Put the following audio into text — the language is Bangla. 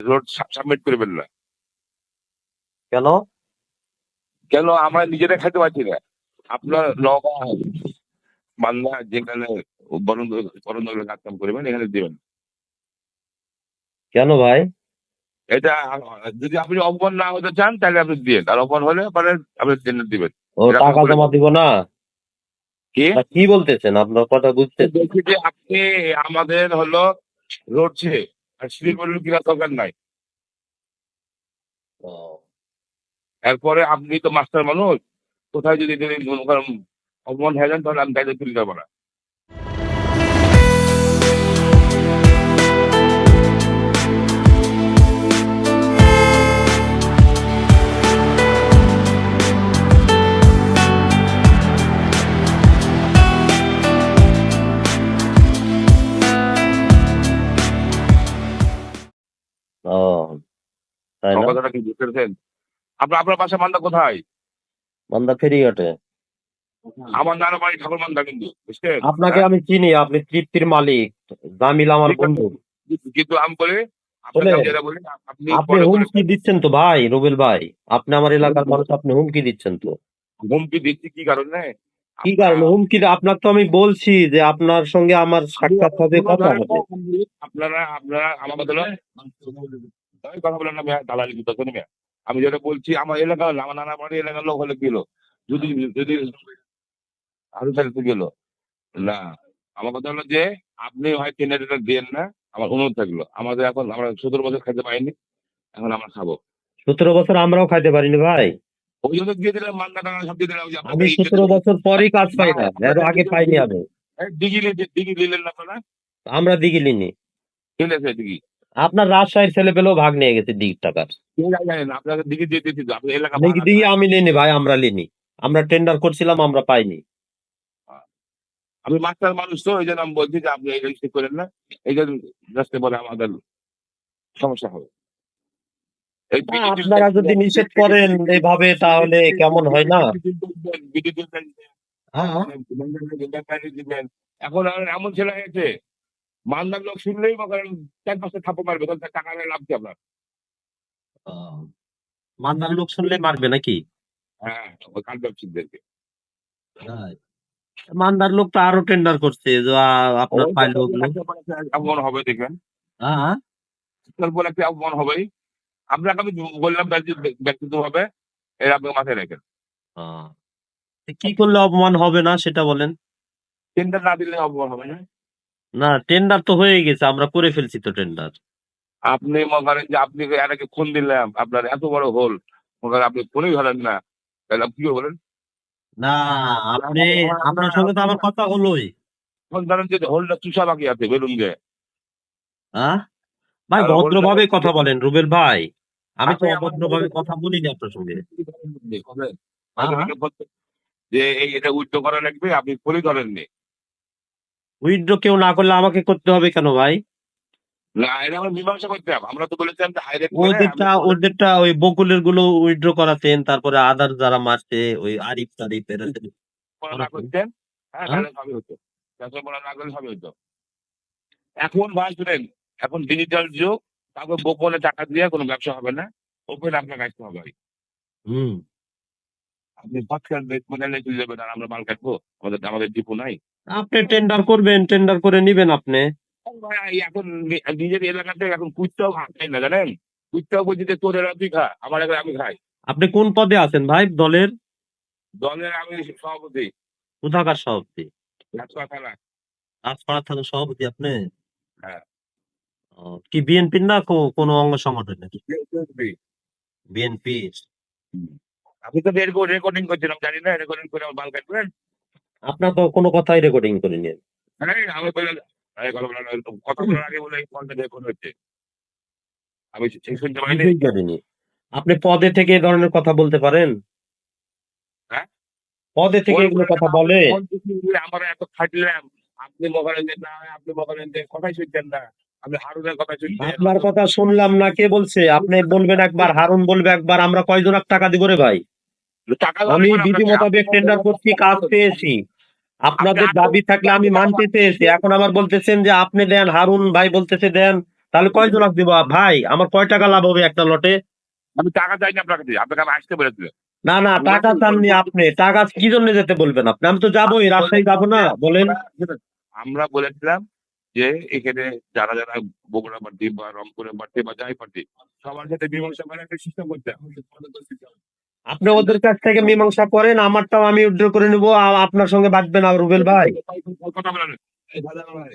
রোড সাবমিট করবেন না। কেন? কেন? আমরা নিজেরা খাইতে পারছি না। আপনার নওগাঁ মালদা যেখানে বরন্দর কাজ কাম করবেন এখানে দিবেন। কেন ভাই? এটা যদি আপনি অপমান না হতে চান তাহলে আপনি দিন, আর অপমান হলে পরে আপনি টেন্ডার দিবেন। ও এরকম টাকা করে জমা দিব না? কি না, কি বলতেছেন? আপনার কথা বুঝতেছি। বলছি যে আপনি আমাদের হলো রোডছে আর সিঁড়ি বললে কিনা দরকার নাই। ও, এরপরে আপনি তো মাস্টার মানুষ, কোথায় যদি মনে করেন অপমান হয়ে যান তাহলে আমি দায়িত্ব তুলে যাবো না। ও, তাই আমার না? কথাটা কি বুঝতে পেরেছেন? আপনার বাসা মান্দা কোথায়? মান্দা ফেরিঘাটে। আমার নানা বাড়ি ঠাকুর মান্দা, কিন্তু বুঝছেন? আপনাকে হ্যাঁ, আমি চিনি, আপনি তৃপ্তির মালিক। জামিল আমার ঠিক আছে। বন্ধু। কিন্তু আমি বলি, আপনাকে আমি শোনেন, যেটা বলি আপনি আপনি পরে করে হুমকি দিচ্ছেন তো ভাই, রুবেল ভাই। আপনি আমার এলাকার মানুষ, আপনি হুমকি দিচ্ছেন তো। হুমকি দিচ্ছি কি কারণে? কি কারণে হুমকি? আপনার তো আমি বলছি যে আপনার সঙ্গে আমার সাক্ষাৎ হবে, কথা হবে। আপনারা আপনারা আমার কথা হলো, আমি কথা বলেন না মিয়া, দালালি করতেছেন মিয়া। আমি যেটা বলছি আমার এলাকা হলো, আমার নানা বাড়ি এলাকার লোক হলে গেল, যদি যদি আরো তাহলে গেল না। আমার কথা হলো যে আপনি হয় টেন্ডারটা দেন না, আমার অনুরোধ থাকলো। আমাদের এখন আমরা 17 বছর খাইতে পাইনি, এখন আমরা খাবো। 17 বছর আমরাও খাইতে পারিনি ভাই। ওই জন্য দিয়ে দিলাম, মান্না টান্না সব দিয়ে দিলাম যে আমি আপনাদের 17 বছর পরই কাজ পাই না, এর আপনাদের আগে পাইনি আমি। ডিগ্রি ডিগ্রি দিলেন না আপনারা? আমরা দিঘি লিনি। ঠিক আছে ডিগ্রি আপনার রাজশাহীর ছেলে পেলেও ভাগ নিয়ে গেছে দিঘির টাকার। জানেন, আপনাদের ডিগ্রি দিয়ে দিচ্ছি তো, আপনি এলাকা দিঘি ভাড়া দিঘি দেন। আমি লিনি ভাই, আমরা লিনি। আমরা টেন্ডার করছিলাম, আমরা পাইনি। আমি মাস্টার মানুষ তো, এই জন্য আমি বলছি যে আপনি এই ঠিক করেন না, এই জন্য রাস্তে পরে আমাদের সমস্যা হবে। এই না, আপনারা যদি নিষেধ করেন এইভাবে তাহলে কেমন হয় না? হ্যাঁ। দিবেন। এখন আর এমন ছেলে হয়েছে, মালদার লোক শুনলেই বা করেন 4-5টা থাপ্পড় মারবে, তাহলে তার টাকা লাভ কি আপনার? মান্দার লোক শুনলে মারবে নাকি? হ্যাঁ, ওই কাঠ ব্যবসায়ীদেরকে। মান্দার লোক তো আরো টেন্ডার করছে যে আপনার ওই ফাইল ব্যাপারে ওগুলো। একটা পরে একটা অপমান হবে দেখবেন। হ্যাঁ। তার পরে একটা অপমান হবেই। আপনাকে আমি বললাম ব্যক্তিগত ভাবে, এর আপনি মাথায় রাখেন। কি করলে অপমান হবে না সেটা বলেন। টেন্ডার না দিলে অপমান হবে না। না, টেন্ডার তো হয়ে গেছে, আমরা করে ফেলছি তো টেন্ডার। আপনি মনে করেন যে আপনি এর আগে ফোন দিলাম, আপনার এত বড় হোল, মনে করেন আপনি ফোনই ধরেন না, তাহলে আপনি কি করে বলেন? না, আপনি, আপনার সঙ্গে তো আমার কথা হলোই। ফোন ধরেন যে হোলটা চুষা বাকি আছে বেলুন দিয়ে, হ্যাঁ ভাই, আর হোলটা ভদ্রভাবে কথা বলেন রুবেল ভাই। আমি তো আপনি আমার অভদ্রভাবে কথা বলিনি আপনার সঙ্গে। হ্যাঁ। যে এই এটা উইথড্র করা লাগবে, আপনি ফোনই ধরেননি। উইথড্র কেউ না করলে আমাকে করতে হবে কেন ভাই? না, এটা আমরা মীমাংসা করতে হবে। আমরা তো বলেছিলাম যে হাইরেট করে আমি ওদেরটা ওই বকুলের গুলো উইথড্র করাতেন, তারপরে আদার যারা মারছে ওই আরিফ তারিফ এরা না করাতেন। করতেন। হ্যাঁ, হ্যাঁ? তাহলে সবই হতো। ব্যবসা না করলে সবই হতো। এখন ভাই শুনেন, এখন ডিজিটাল যুগ, কাউকে গোপনে টাকা দিয়ে কোনো ব্যবসা হবে না, ওপেন আপনার কাটতে হবে ভাই। হুম। আপনি পাঁচখান মোবাইলে চলে যাবেন আর আমরা মাল কাটবো, আমাদের ডিপো নাই। আপনি টেন্ডার করবেন, টেন্ডার করে নিবেন আপনি। ভাই এখন নিজের এলাকাতে এখন কুচটাও খাই না, জানেন? কুচটাও বলছি যে তোর এলাকা তুই খা, আমার এলাকা আমি খাই। আপনি কোন পদে আছেন ভাই দলের? দলের আমি সভাপতি, কোথাকার সভাপতি? রাজপাড়া থানা। রাজপাড়া থানার সভাপতি আপনি? হ্যাঁ, কি বিএনপির না কোনো অঙ্গ সংগঠন নাকি? BNP। বিএনপি? আপনি তো রেকর্ডিং করছেন, আমি জানি না, রেকর্ডিং করে আমার মাল কাটবেন। আপনার তো কোনো কথাই রেকর্ডিং করিনি। হ্যাঁ, আমি বললাম কথা বলার আগে বলে এই ফোনটা রেকর্ড হচ্ছে, আমি ঠিক শুনতে পাইনি। কিছুই করিনি। আপনি পদে থেকে এই ধরনের কথা বলতে পারেন? হ্যাঁ, পদে থেকে এগুলো কথা বলে? আমরা এত খাটলাম, আপনি বলেন যে না, আপনি বলেন যে কথাই শুনছেন না, আপনি হারুনের কথা শুনছেন। আপনার কথা শুনলাম না, কে বলছে? আপনি বলবেন একবার, হারুন বলবে একবার, আমরা কয়জন টাকা দিব রে ভাই? টাকা আমি বিধি মোতাবেক টেন্ডার করছি, কাজ পেয়েছি। আপনাদের দাবি থাকলে আমি মানতে চেয়েছি। এখন আবার বলতেছেন যে আপনি দেন, হারুন ভাই বলতেছে দেন, তাহলে কয় জনক দিব ভাই? আমার কয় টাকা লাভ হবে একটা লটে? আমি টাকা চাইনি আপনার কাছে, আপনাকে আমি আসতে বলেছিলাম। না না, টাকা চাননি আপনি, টাকা কি জন্য যেতে বলবেন আপনি? আমি তো যাবোই, রাজশাহী যাবো না বলেন? আমরা বলেছিলাম যে এখানে যারা যারা বগুড়া পার্টি বা রংপুরের পার্টি বা যাই পার্টি সবার সাথে মীমাংসা করে একটা সিস্টেম করতে হবে। আপনি ওদের কাছ থেকে মীমাংসা করেন, আমারটাও আমি উইথড্র করে নিবো, আপনার সঙ্গে বাঁচবে না রুবেল ভাই। কথা বলেন। এই ভালো ভাই।